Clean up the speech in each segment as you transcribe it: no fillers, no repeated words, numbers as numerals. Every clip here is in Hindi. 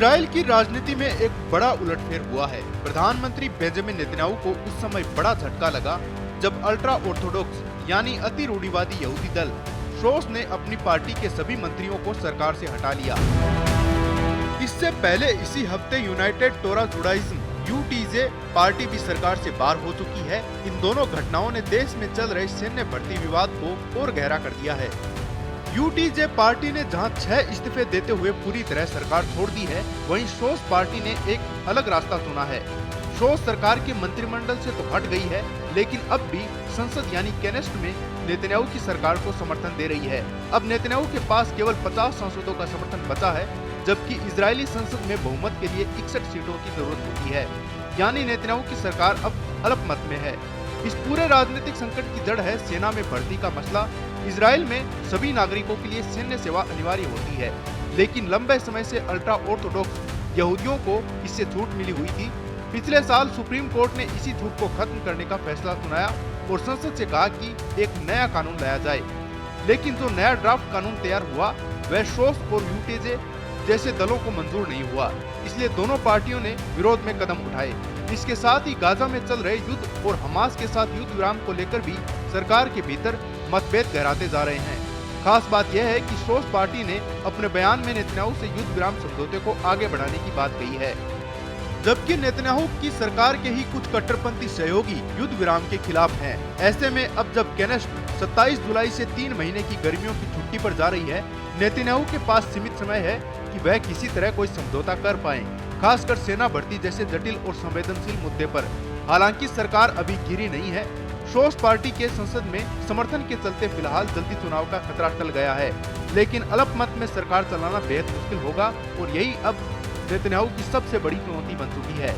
इजराइल की राजनीति में एक बड़ा उलटफेर हुआ है। प्रधानमंत्री बेंजामिन नेतन्याहू को उस समय बड़ा झटका लगा जब अल्ट्रा ऑर्थोडॉक्स यानी अति रूढ़िवादी यहूदी दल शोस ने अपनी पार्टी के सभी मंत्रियों को सरकार से हटा लिया। इससे पहले इसी हफ्ते यूनाइटेड टोरा जुडाइज्म UTJ पार्टी भी सरकार से बाहर हो चुकी है। इन दोनों घटनाओं ने देश में चल रहे सैन्य भर्ती विवाद को और गहरा कर दिया है। UTJ पार्टी ने जहां 6 इस्तीफे देते हुए पूरी तरह सरकार छोड़ दी है, वहीं शोस पार्टी ने एक अलग रास्ता चुना है। शोस सरकार के मंत्रिमंडल से तो हट गई है, लेकिन अब भी संसद यानी कैनेस्ट में नेतन्याहू की सरकार को समर्थन दे रही है। अब नेतन्याहू के पास केवल 50 सांसदों का समर्थन बचा है, जबकि इजरायली संसद में बहुमत के लिए 61 सीटों की जरूरत होती है। यानी नेतन्याहू की सरकार अब अल्पमत में है। इस पूरे राजनीतिक संकट की जड़ है सेना में भर्ती का मसला। इजराइल में सभी नागरिकों के लिए सैन्य सेवा अनिवार्य होती है, लेकिन लंबे समय से अल्ट्रा ऑर्थोडॉक्स यहूदियों को इससे छूट मिली हुई थी। पिछले साल सुप्रीम कोर्ट ने इसी छूट को खत्म करने का फैसला सुनाया और संसद से कहा कि एक नया कानून लाया जाए। लेकिन जो नया ड्राफ्ट कानून तैयार हुआ वह शोस और UTJ जैसे दलों को मंजूर नहीं हुआ, इसलिए दोनों पार्टियों ने विरोध में कदम उठाए। इसके साथ ही गाजा में चल रहे युद्ध और हमास के साथ युद्ध विराम को लेकर भी सरकार के भीतर मतभेद गहराते जा रहे हैं। खास बात यह है कि शोस पार्टी ने अपने बयान में नेतन्याहू से युद्ध विराम समझौते को आगे बढ़ाने की बात कही है, जबकि नेतन्याहू की सरकार के ही कुछ कट्टरपंथी सहयोगी युद्ध विराम के खिलाफ हैं। ऐसे में अब जब कैनेस्ट 27 जुलाई से 3 महीने की गर्मियों की छुट्टी पर जा रही है, नेतन्याहू के पास सीमित समय है कि वह किसी तरह कोई समझौता कर पाएं, खासकर सेना भर्ती जैसे जटिल और संवेदनशील मुद्दे पर। हालांकि सरकार अभी गिरी नहीं है। शोस पार्टी के संसद में समर्थन के चलते फिलहाल जल्दी चुनाव का खतरा टल गया है, लेकिन अल्पमत में सरकार चलाना बेहद मुश्किल होगा और यही अब नेतन्याहू की सबसे बड़ी चुनौती बन चुकी है।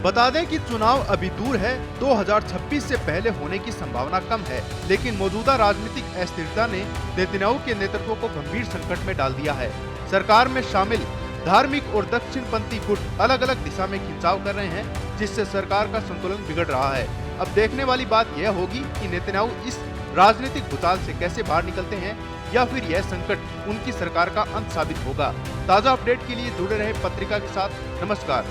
बता दें कि चुनाव अभी दूर है, 2026 से पहले होने की संभावना कम है, लेकिन मौजूदा राजनीतिक अस्थिरता ने नेतन्याहू के नेतृत्व को गंभीर संकट में डाल दिया है। सरकार में शामिल धार्मिक और दक्षिणपंथी गुट अलग अलग दिशा में खिंचाव कर रहे हैं, जिससे सरकार का संतुलन बिगड़ रहा है। अब देखने वाली बात यह होगी कि नेतन्याहू इस राजनीतिक भूचाल से कैसे बाहर निकलते हैं, या फिर यह संकट उनकी सरकार का अंत साबित होगा। ताज़ा अपडेट के लिए जुड़े रहे पत्रिका के साथ। नमस्कार।